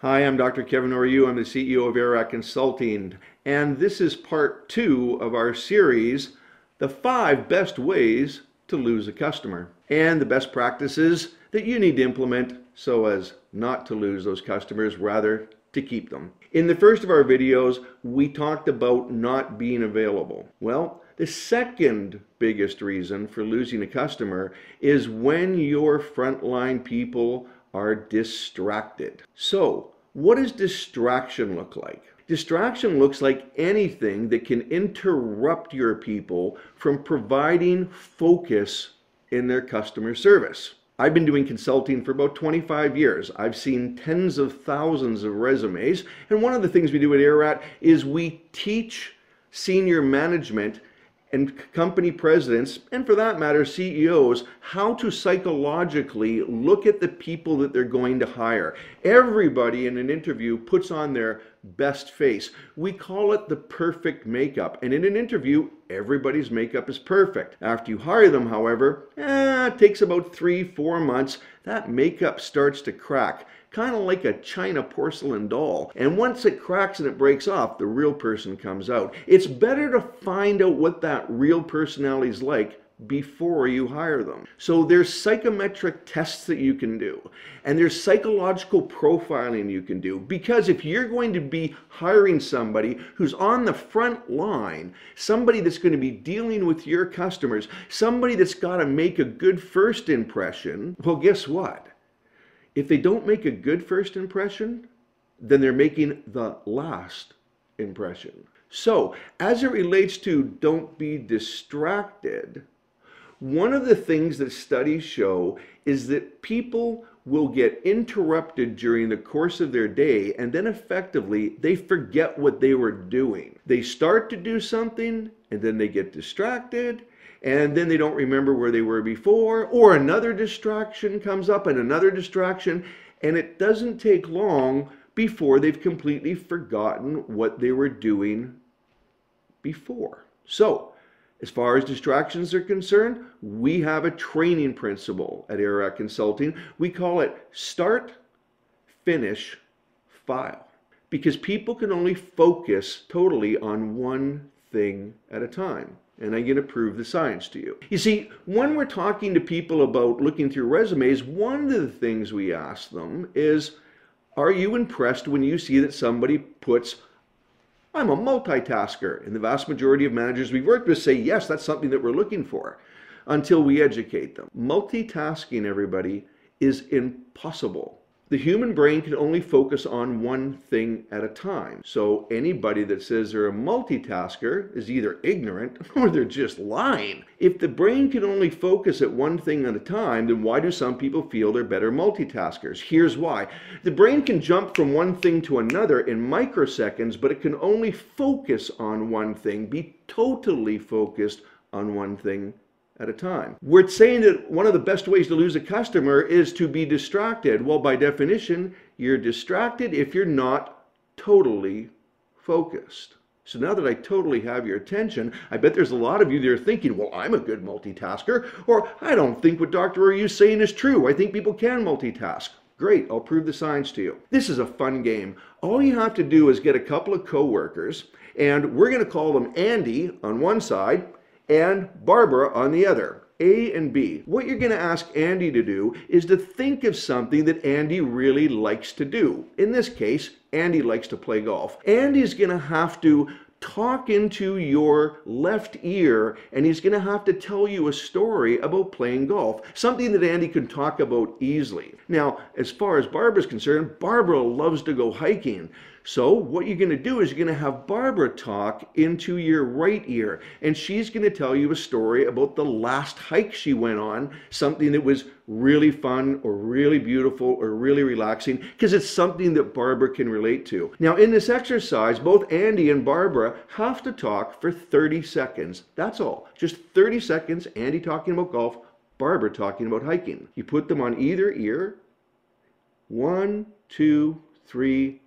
Hi, I'm Dr. Kevin Orieux. I'm the CEO of Aararat Consulting, and this is part 2 of our series, The 5 Best Ways to Lose a Customer, and the best practices that you need to implement so as not to lose those customers, rather to keep them. In the first of our videos, we talked about not being available. Well, the second biggest reason for losing a customer is when your frontline people are distracted. So, what does distraction look like? Distraction looks like anything that can interrupt your people from providing focus in their customer service. I've been doing consulting for about 25 years. I've seen tens of thousands of resumes, and one of the things we do at Aararat is we teach senior management and company presidents, and for that matter, CEOs, how to psychologically look at the people that they're going to hire. Everybody in an interview puts on their best face. We call it the perfect makeup. And in an interview, everybody's makeup is perfect. After you hire them, however, it takes about 3-4 months. That makeup starts to crack, kind of like a China porcelain doll. And once it cracks and it breaks off, the real person comes out. It's better to find out what that real personality is like before you hire them. So there's psychometric tests that you can do, and there's psychological profiling you can do, because if you're going to be hiring somebody who's on the front line, somebody that's going to be dealing with your customers, somebody that's got to make a good first impression, well, guess what? If they don't make a good first impression, then they're making the last impression. So, as it relates to don't be distracted, one of the things that studies show is that people will get interrupted during the course of their day, and then effectively they forget what they were doing. They start to do something and then they get distracted, and then they don't remember where they were before, or another distraction comes up and another distraction, and it doesn't take long before they've completely forgotten what they were doing before. So, as far as distractions are concerned, we have a training principle at Aararat Consulting. We call it start, finish, file. Because people can only focus totally on one thing at a time. And I'm going to prove the science to you. You see, when we're talking to people about looking through resumes, one of the things we ask them is, are you impressed when you see that somebody puts, I'm a multitasker? And the vast majority of managers we've worked with say, yes, that's something that we're looking for, until we educate them. Multitasking, everybody, is impossible. The human brain can only focus on one thing at a time. So anybody that says they're a multitasker is either ignorant or they're just lying. If the brain can only focus at one thing at a time, then why do some people feel they're better multitaskers? Here's why. The brain can jump from one thing to another in microseconds, but it can only focus on one thing, be totally focused on one thing at a time. We're saying that one of the best ways to lose a customer is to be distracted. Well, by definition, you're distracted if you're not totally focused. So now that I totally have your attention, I bet there's a lot of you that are thinking, well, I'm a good multitasker, or I don't think what Dr. Orieux is saying is true. I think people can multitask. Great, I'll prove the science to you. This is a fun game. All you have to do is get a couple of coworkers, and we're going to call them Andy on one side and Barbara on the other, A and B. What you're going to ask Andy to do is to think of something that Andy really likes to do. In this case, Andy likes to play golf. Andy's going to have to talk into your left ear, and he's going to have to tell you a story about playing golf, something that Andy can talk about easily. Now, as far as Barbara's concerned, Barbara loves to go hiking. So what you're going to do is you're going to have Barbara talk into your right ear, and she's going to tell you a story about the last hike she went on, something that was really fun or really beautiful or really relaxing, because it's something that Barbara can relate to. Now, in this exercise, both Andy and Barbara have to talk for 30 seconds. That's all. Just 30 seconds, Andy talking about golf, Barbara talking about hiking. You put them on either ear. 1, 2, 3,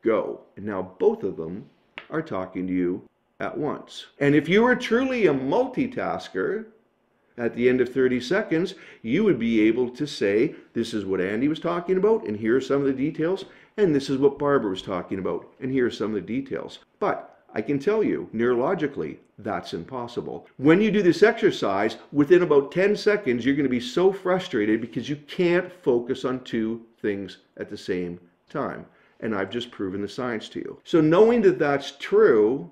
go. And now both of them are talking to you at once. And if you are truly a multitasker, At the end of 30 seconds, you would be able to say, this is what Andy was talking about, and here are some of the details, and this is what Barbara was talking about, and here are some of the details. But I can tell you, neurologically, that's impossible. When you do this exercise, within about 10 seconds, you're going to be so frustrated because you can't focus on two things at the same time. And I've just proven the science to you. So knowing that that's true,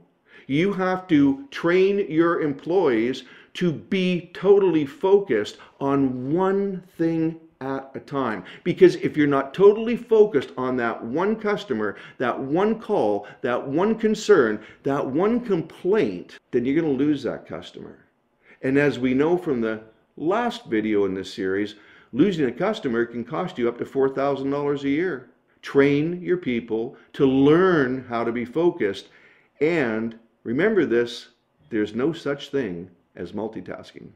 you have to train your employees to be totally focused on one thing at a time. Because if you're not totally focused on that one customer, that one call, that one concern, that one complaint, then you're going to lose that customer. And as we know from the last video in this series, losing a customer can cost you up to $4,000 a year. Train your people to learn how to be focused, and remember this, there's no such thing as multitasking.